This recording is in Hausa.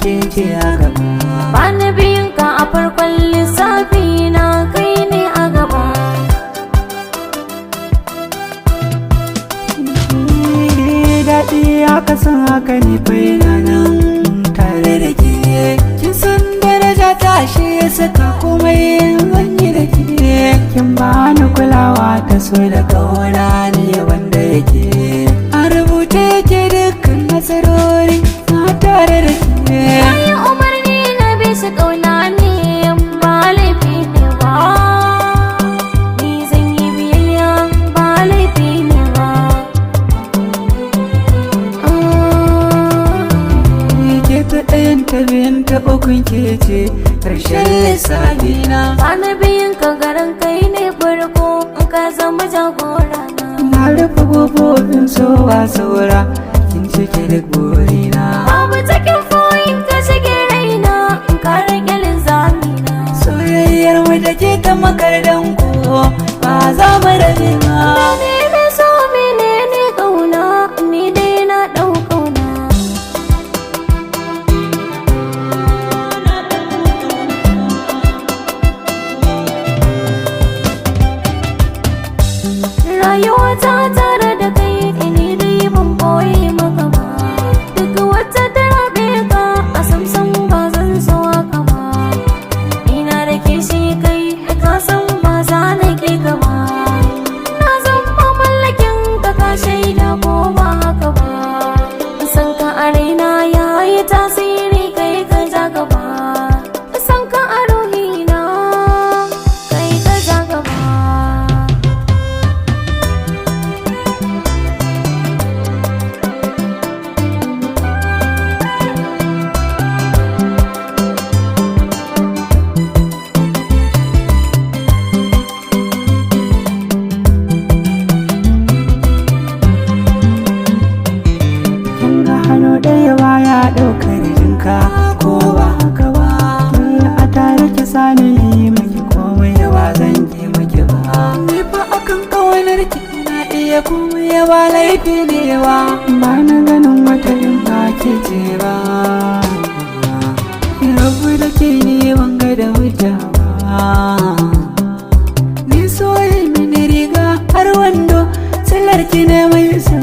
ke ce a gaba. Bani biyun ka a farkon lissafi na kai ne a gaba. Daɗi aka san haka ne baina nan tare da ke. Kin san daraja ta shi ya saka komai zanyi da ke. Kin bani kulawa ta so da kauna ne wanda yake. A rubuce yake dukkan nasarori na tare da ke. Bayan umarni na bisa ƙauna ne ba laifi ne ba. Ni zan yi biyayya ba laifi ne ba. Ke ta ɗayan ta biyan ta ukun ke ce ƙarshen lissafi na. Bani biyun ka garin kai ne farko in ka zama jagora na. Na rufe ƙofofin sowa saura kin cike duk burina. Babu cikin foyin ka shige raina in ka rage linzamina. Soyayyar mu da ke ta makardan ko ba za mu rabe ba. Menene so menene ƙauna ni dai na ɗau ƙauna. Rayuwa ta tare da kai ni dai ban boye maka ba. Duk wata ta rabe ka a samsam ba zan so haka ba. Ina da kishi kai ka san ba za na ke ka ba. Na zama mallakin ka ka shaida ko ba haka ba. San ka a raina ya yi tasiri kai ka ja gaba. San ka a ruhina kai ka ja gaba. Hannu ɗaya baya ɗaukar jinka ko ba haka ba. Ni a tare ki sani yi miki komai ba zan ki miki ba. Ni fa akan ƙaunar ki na iya komai ba laifi ne ba. Ba na ganin wata in ba ke ce ba. Rabu da ke ni ban ga da hujja ba. Ni so yi mini riga har wando silar ki ne mai sa.